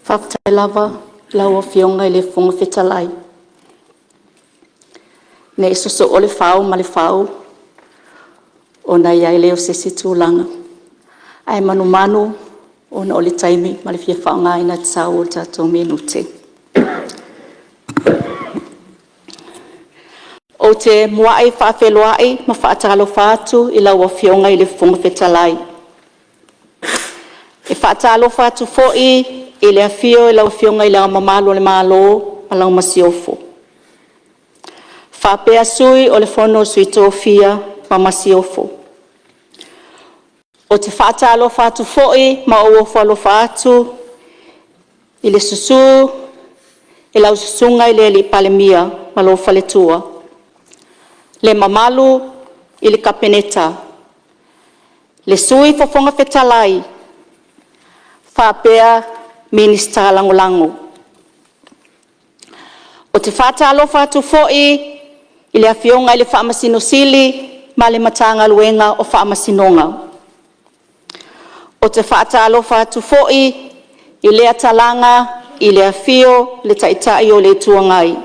Whaftai lava, laua fionga I le funga whetalai. Ne isoso o le whao ma le whao, o na iai leo se situlanga. Ai manu manu, o na o le taimi, ma le fia whao ngā ina te sao o tatou minute. O te muai whawheloai, ma whaatalo whātu, I laua fionga I le funga whetalai. E whaatalo whātu fo'i, I le afio I lau fionga I lau mamalo le malo, ma lau masiofo. Whapea sui o le fono sui tōwhia, ma masiofo. O te whaatalo whātu fo'i, ma o whalo whātu, I le susu, I lau susunga I le li palemia, ma lo whaletua. Le mamalu, I le kapeneta. Le sui fofonga whetalai, whapea Minista lango-lango. O te whātalo whātu fo'i, I le awhionga I le whaamasino sili, ma le matanga luenga o whaamasinonga. O te whātalo whātu fo'i, I le atalanga, I le awhio, le taitai o le tuangai.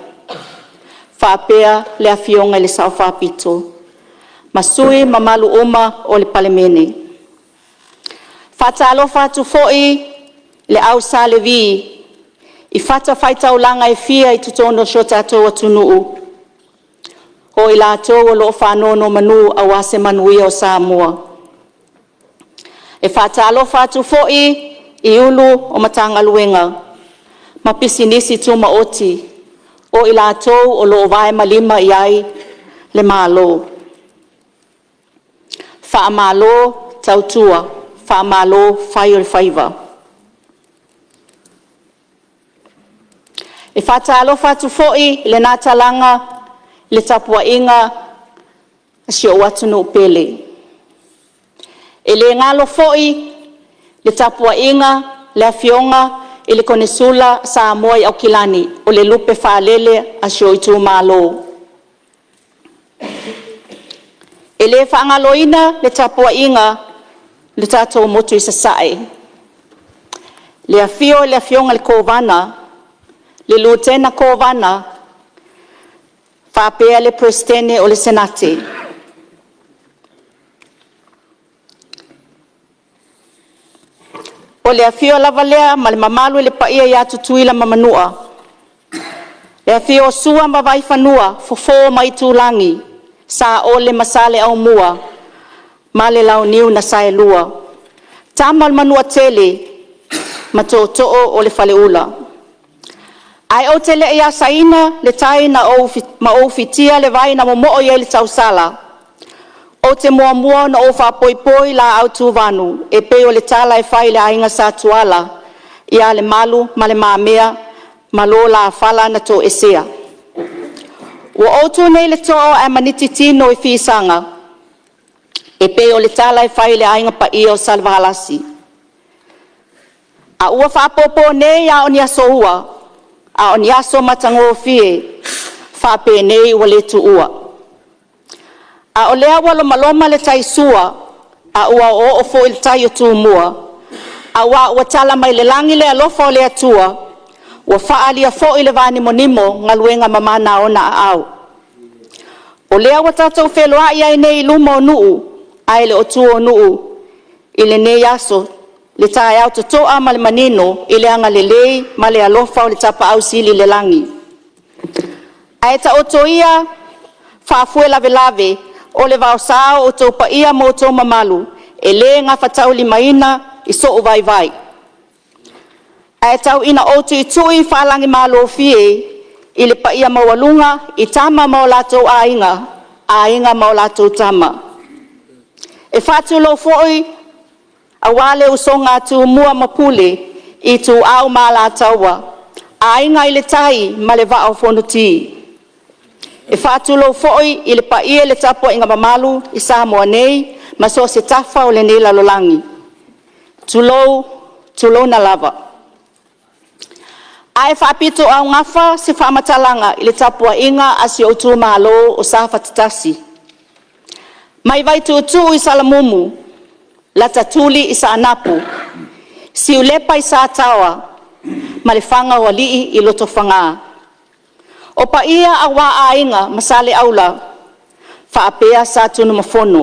Whapea le awhionga I le sao whapito. Masui mamalu oma o le palemene. Whātalo whātu fo'i, le au sa le vi, I whata whaitau langa I fia I tutono sho tātou atunuu. Ho I lātou o loo whanono manu a wase manuia o Samoa. E whatalo whatu fo'i I ulu o matanga luenga. Mapisi nisi tuma oti, o I lātou o loo vai malima I ai le malo. Wha malo tautua, wha malo whai o le whaiva. E whatalo whatu fo'i le nātalanga, le tapua inga, si o watu no pele. E le ngalo fo'i, le tapua inga, le afionga, e le konesula sa moai au kilani, o le lupe whaalele a si o itu malo. E le whaangaloina, le tapua inga, le tatou motu I sasae. Le afio, le afionga le kovana, le lieutenant kovana, whapea le presidente o le senate. O le afio lavalea ma le mamalu le paia I atu tuila mamanua. Le afio sua ma vai whanua, fofo mai tūlangi, sa o le masale au mua, ma le lau niu na sae lua. Tamal manua tele, ma tō o le whaleula. Ai o te le ia saina le tai na ma ofitia le vai na momo'o ia le tausala. O te mua na o whapoipoi la au tūwanu, e peo le tala e whai le ainga sa tuala, ia le malu, ma le mamea, ma lo la whala na tō esea. Ua outu nei le to'o e maniti tino I fisanga, e peo le tala e whai le ainga pa I o salvahalasi. A ua whapopo nei a o ni aso ua, a o ni aso matango fie, whape nei ua le tuua. A o lea walo maloma le taisua, a ua o fo il tai o tūmua, a ua tala mai le langi le alofa o le atua, ua whaalia fo I le vani monimo ngaluenga mamana o na au. O lea wa tatou wheloa I ai nei luma o nuu, ai le o tu o nuu, I le nei aso, le tae au totoa ma le manino, I le anga le lei, ma le alofa o le tapa au sili le langi. Ai ta oto ia, whaafue lave lave, o le vau sao o tō pa ia mo tō mamalu, e le ngā whatau li maina, I so o vai vai. Ai tau ina otu I tui whaalangi malo fie, I le pa ia mawalunga, I tama mau lato ainga mau lato tama. E whatu lo foi, a wale usonga tu mua mapule, I tu au ma la taua, ainga I le tai ma le vao fonuti. E whātulo fo'i I le pa ia le tapo inga mamalu I Samoa nei, ma so se tafa o le nei lalolangi. Tulou na lava. Ai whapito au ngafa se whamatalanga I le tapo inga asi o tu malo o sa whatatasi. Mai vai tu I Salamumu, la tatuli I sa anapu, si ulepa I sa tawa, ma le fanga o alii I loto fanga. O pa ia a wā ainga masale aula, whaapea sa tunu mafono.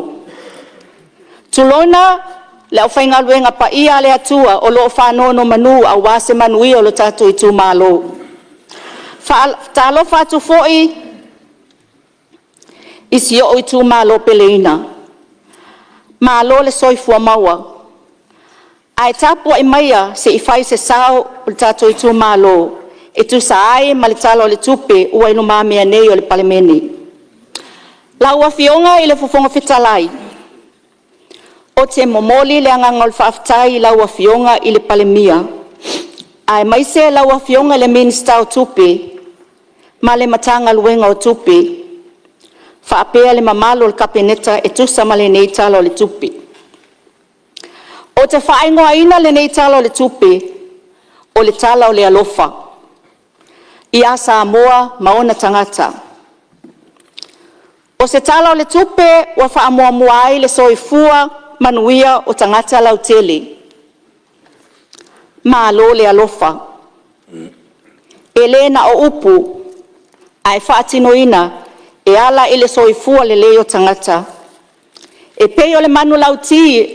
Tulona le au whainga luenga pa ia le atua o loo whanono manu a wase manui o lo tatu I tu malo. Talo whatu foi isi o I tu malo peleina. Malo le soifua maua. Ai tapua I maia se I whai se sao o le tatu I tu malo. E tu saai ma le talo le tupe ua inu mamea nei o le palemeni. La ua fionga I le fufonga fitalai. O te momoli le anganga o le whaafitai la ua fionga I le palemia. Ai maise la ua fionga le minista o tupe. Ma le matanga luenga o tupe. Whaapea le mamalo le kapeneta e tusa ma le nei talo le tupe. O te whaingoa ina le nei talo le tupe. O le tala o le alofa. Ia Samoa maona tangata. O se tala o le tupe wa whaamoa muai le soifua manuia o tangata lautele. Malo le alofa. Elena o upu ai whaatinoina e ala I le soifua le leo tangata. E peo le manu lauti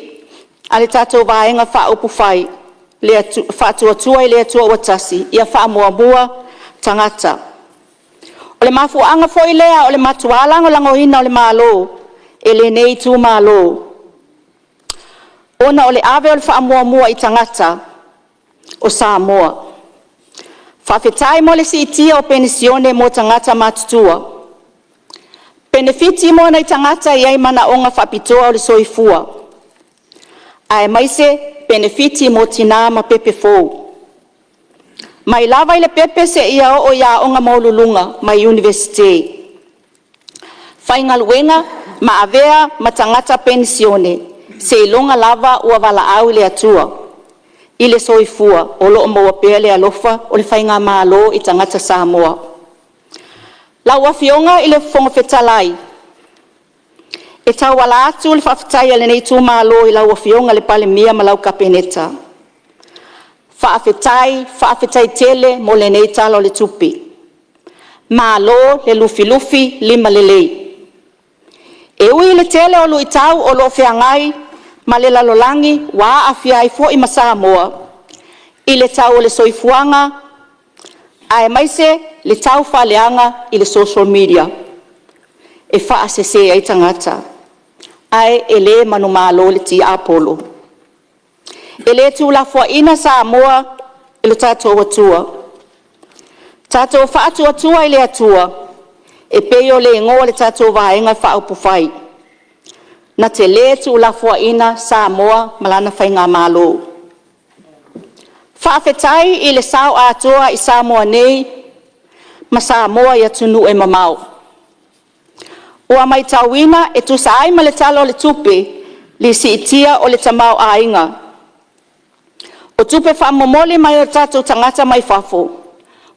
ale tatou vaenga wha upu whai le whaatuatua I le atua watasi ia whaamoa mua tangata. O le mafuanga foi lea o le matualang o langohina o le malo. E le nei tu malo. Ona o le ave o le whaamua mua I tangata o Samoa. Whawhetai mo le si itia o penisione mo tangata matutua. Benefiti mo na I tangata I ai mana onga whapitoa o le soifua. Ai maise benefiti mo tina ma pepe fou. Mai lava I le pepe se ia o ia onga maululunga mai university. Whainga luenga ma avea matangata pensione se ilonga lava ua wala au le atua. I le soifua o loo maua pea le alofa o le whainga malo I tangata Samoa. La ua fionga I le fonga fetalai. E tau wala atu le whawhitai le nei tu malo I la ua fionga le pale mia ma lau kapeneta. Whaafetai tele mo le nei talo le tupi. Malo le lufi lima le lei. E ui le tele o lui tau o lo whiangai ma le lalolangi wa awhiai fo I Samoa. I le tau o le soifuanga. Ai maise le tau whaleanga I le social media. E whaasese ai tangata. Ai e le manu malo le ti apolo. E le tu la fua ina Samoa I le tatou atua. Tatou whaatu atua I le atua. E peo le ingoa le tatou vaenga whaupu whai. Na te le tu la fua ina Samoa malana whainga malo. Whaafetai I le sao atua I Samoa nei. Ma Samoa I atunu e mamau. Ua mai tauina e tu saai ma le talo le tupe. Li si itia o le tamau ainga. O tupe whaamomoli mai o tatou tangata mai whafo.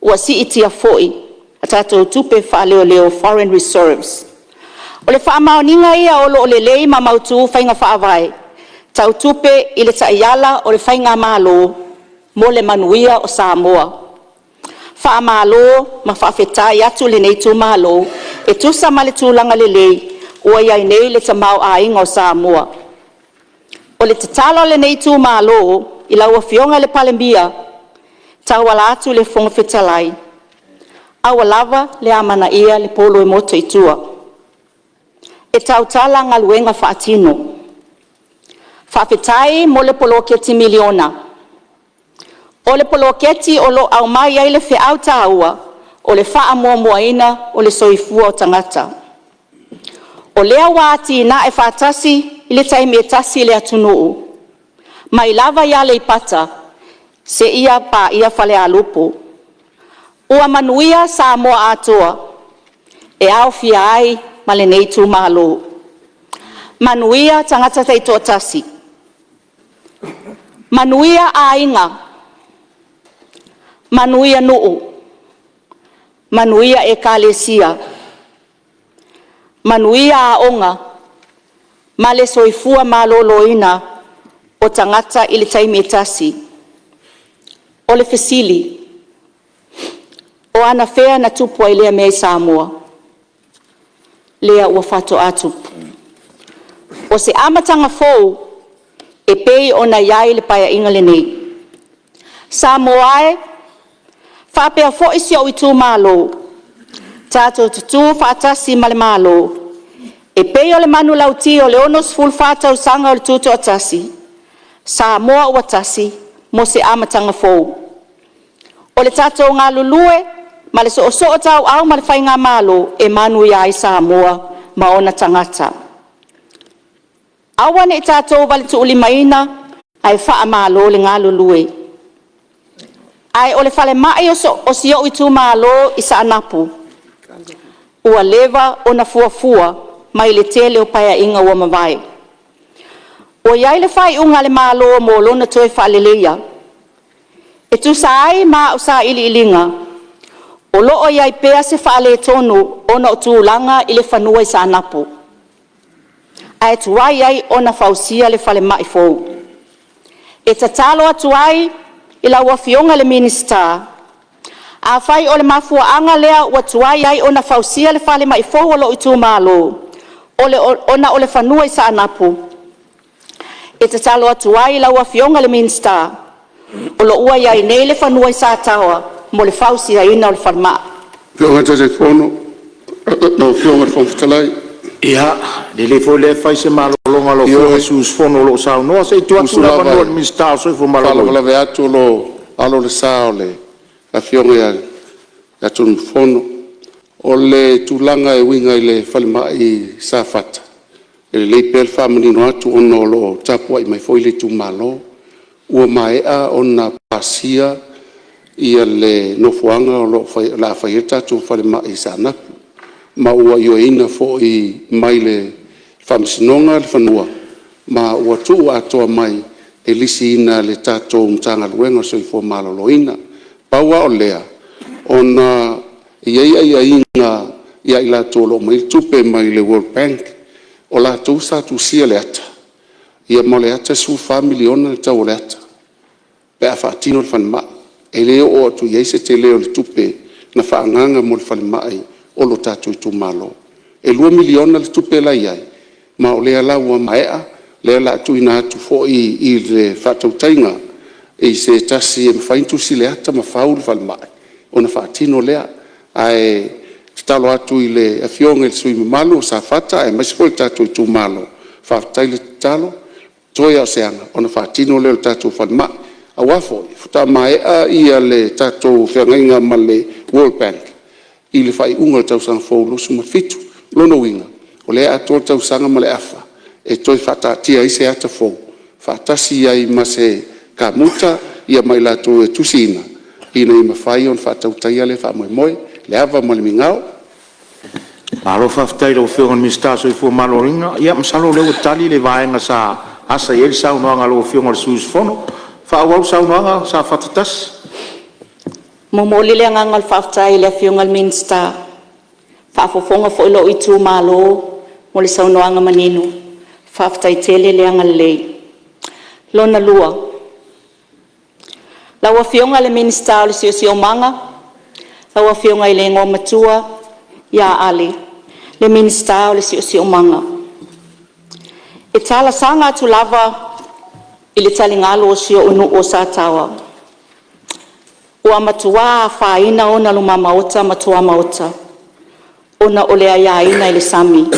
Ua si itia foi. A tatou tupe whaaleo leo foreign reserves. O le whaamaoninga ia o lo o le lei ma mautu whainga whaavai. Tau tupe I le taiala o le whainga malo. Mo le manuia o Samoa. Whaamalo ma whaafetai atu le nei tu malo. E tusa ma le tūlanga le lei. Ua iai nei le tamau ainga o Samoa. O le tatalo le nei tu malo. I la ua fionga le palembia. Tau wala atu le fonga fetalai. Awa lava le amana ia le polo e moto I tua. E tau tala ngaluenga whaatino. Whaafetai mo le polo keti miliona. O le polo keti o lo au mai ai le whiau taua. O le wha mua muaina o le soifua o tangata. O lea wāti na e whātasi I le taimi e tasi le atunuu. Mai lava ia le ipata, se ia pa ia whale alupo. Ua manuia Samoa atoa, e au fia ai ma le nei tu malo. Manuia tangata teito tasi. Manuia ainga. Manuia nuu. Manuia e kalesia. Manuia aonga. Male soifua maloloina o tangata I le taimi e tasi. O le fesili. o ana fea na tupu ai lea mea i Samoa. Lea ua whato atupu. O se amatanga fou, e pei o na iai le paia inga le nei. Samoa e, whapea fo isi o i tū mālo. Tātou tutu whaatasi ma le mālo. E pei o le manu lauti o le onos ful whātau sanga o le tūto atasi. Samoa ua tasi, mo se amatanga fou. O le tātou ngā lulue, ma le so o tau au ma le whainga mālo, e manu iai Samoa, ma ona tangata. Awane i tātou wale tu uli maina, ai wha mālo le ngā lulue. Ai o le whale mai o si o i tū mālo i sa anapu. Ua lewa o na fuafua, mai le tele o paia inga ua mawai. O iai le whai unga le mālo o mōlo na toi whaleleia. E tu sa ai mā o sa ili ilinga. O loo iai pea se whale tonu o na o tūlanga i le whanua i sa anapu. Ai tuai ai o na whausia le whale mai fou. E tatalo atuai i la wafionga le minista. A whai o le mafua anga lea ua tuai ai o na whausia le whale mai fou o lo i tū mālo. O le whanua i sa anapu. E tatalo atuai i la wafionga le minista. O lo ua iai nei le whanua i sa taua mo le whausia ina o le whanmaa. Fionga te whono, no fionga te whomfitalai. Ia, le fo le fai se malolonga lo fo sus fono lo sao no se tu atu la no minister so fo malolonga. Fala ve atu lo alo le sao le a fionga ya tu fono o le tulanga e winga ile falma i safata. Le pel family no atu ono lo tapu ai mai foi le tu malo. Ua mai a ona pasia ia le no fuanga lo la faita tu falma i sana. Ma ua ioina fo i mai le whamsinonga le whanua. Ma ua tu atoa mai e lisi ina le tātou mtanga luenga so i fo maloloina. Paua o lea, ona ia inga ia ila tolo mai tupe mai le World Bank, o la tu sa tu sia le ata. Ia mo le ata su family ona le tau le ata. Pe a whaatino le whanma. E leo o atu yeise te leo le tupe na whaanganga mo le whanmai. O lo tatu i tu malo. E 2 miliona le tupe la iai. Ma o lea la ua maea, lea la tu ina atu fo i le whatautainga. E se tasi e mwhaintu si le ata ma whau le whalmai. O na whaatino lea. Ai talo atu i le afionga le sui malo sa whata, e masifo le tatu i tu malo. Whaatai le talo, toia o seanga. O na whaatino lea le tatu whalmai. A wafo, futa maea ia le tatu whiangainga ma le World Bank. I le whai unga le tausanga fōlu suma fitu, lono winga. O le ato le tausanga ma le afa. E toi whatatia i se ata fō. Whatasi ai ma se ka muta ia mai lato e tusina. Ina i mawhai on whatautaia le wha moe, le ava ma le mingao. Malo whaftai lau whiongan minister so i fo maloringa. Ia masalo leo tali le vaenga sa asa i sao noanga lau whiongan sus fono. Whaawau sao noanga sa whatatasi. Momoli le ngangal whaftai le fiongal minsta. Whaafofonga fo ilo i tū mālo, mo le saunoanga manino. Whaftai tele le angal lei. Lona lua. Laua fionga le minsta o le sio manga. Laua fionga i le ngō matua, ia ali. Le minsta o le sio manga. E tala sanga atu lava i le talingalo o sio unu o sa tawa. Ua matua whaina ona luma maota matua maota. Ona olea iaina i le sami.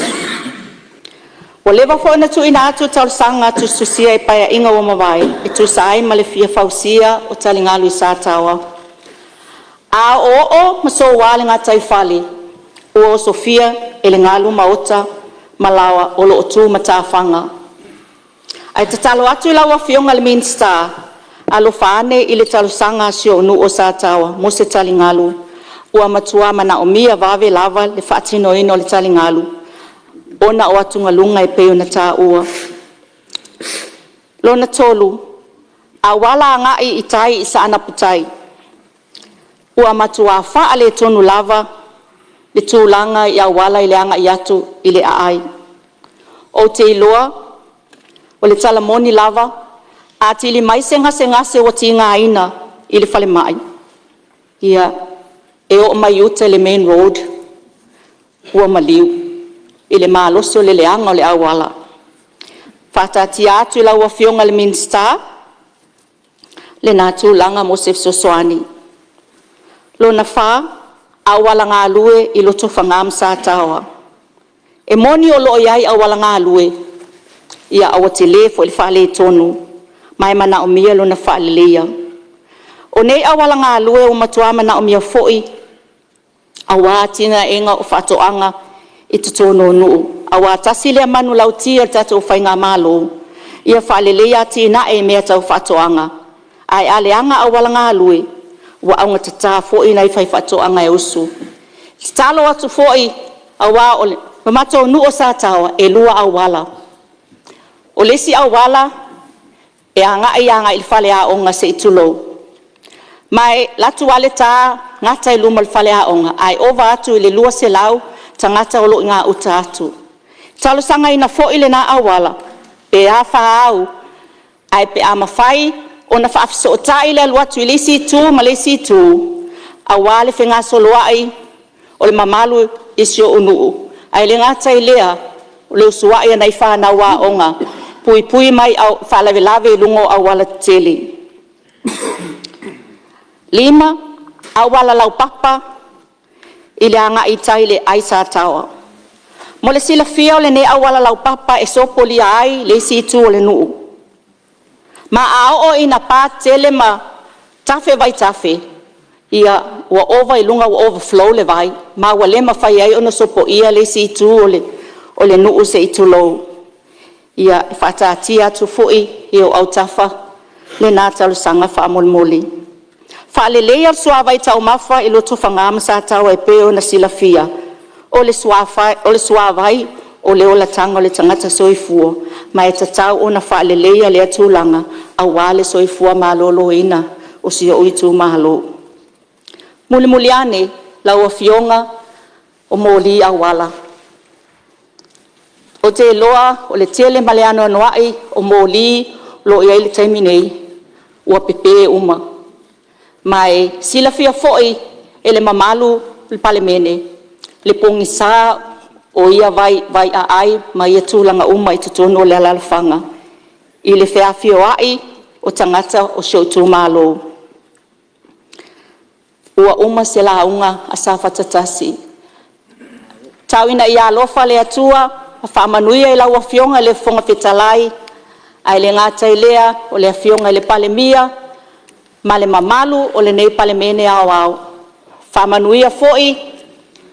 O lewa fo na tu ina atu tau sanga tu susia i paia inga o mawai. E tu saai ma le fia fausia o talingalu i sātawa. A o maso wale ngā taifali. O Sofia e le ngalu maota malawa o lo otu matawhanga. Ai te talo atu i lawa fionga le minsta. Alo whaane i le talusanga sio nu o sātawa, mo se talingalu. Ua matua mana o mia vave lava le whaatino ino le talingalu. Ona o atunga lunga e peo na tā ua. Lona tolu, a wala ngai i tai i sa anaputai. Ua matua wha le tonu lava, le tūlanga i a wala i le anga i atu i le aai. O te iloa, o le talamoni lava, a tili mai se ngase o ti ngā ina i le whale mai. Ia, e o mai uta le main road ua maliu i le maloso le leanga o le awala. Whatatia atu la ua fionga le minsta le nā tūlanga Mosef Sosoani. Lo na wha awala ngā lue i loto whangam sa tawa. E moni o loo iai awala ngā lue ia awa te le fo i whale tonu mai mana o mia lo na whale leia. O nei awala ngā lue o matua mana o mia foi awa tina enga o whatoanga i tutono nuu. Awa tasi lea manu lau tia tato whai ngā malo. Ia whale leia tina e mea tau whatoanga. Ai aleanga awala ngā lue wa aunga tata foi nei whai whatoanga e usu. Talo atu foi awa ole mamato nuu o sa tawa e lua awala. O lesi awala e anga i anga il whale a onga se itulo. Mai latu wale tā ngata i luma il whale a onga. Ai ova atu i le lua se lau ta ngata olo i ngā uta atu. Talo sanga ina fo ile na awala. Pe a wha au. Ai pe a mawhai o na whaafiso o tā ile alua tu i lesi tu ma lesi tu. Awale whenga soloa ai o le mamalu isio unuu. Ai le ngata i lea o le usua ia nei whana wā onga. Pui pui mai au whalawe lawe lungo awala tele. Lima, awala lau papa i le anga i tai le aisa tawa. Mo le sila fia o le ne awala lau papa e sopoli ai le si tu o le nuu. Ma ao o ina pā tele ma tafe vai tafe. Ia ua ova i lunga ua overflow le vai. Ma ua le ma whai ai ono sopo ia le si tu o le nuu se i tu lou. Ia whatatia tu fui i o au tafa le nā talu sanga wha moli. Whaale leia suawai tau mawha i loto whangama sa tau e peo na sila fia. O le suawai o le ola tanga o le tangata soifua. Ma e tatau o na whaale leia lea tūlanga a wale soifua malolo ina o si o itu mahalo. Muli ane lau a fionga o moli a wala. O te loa o le tele maleano anuai o moli lo ia le taimi nei ua pepe uma. Mai sila fia foi ele mamalu le palemene le pongi sa o ia vai a ai mai ia tūlanga uma i tutono o le alalafanga. I le fea fio ai o tangata o shoutu malo. Ua uma se la unga a sa fatatasi. Tauina ia alofa le atua whaamanuia i lau fionga le fonga fetalai, ai le ngata i lea o le fionga le palemia, ma le mamalu o le nei palemene au au. Whaamanuia foi,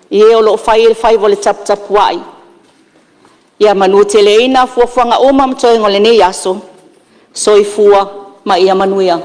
i e o lo whai vo le tapu wai. Ia manu te leina fuafuanga uma mtoi ngole nei aso, soi fua ma ia manuia.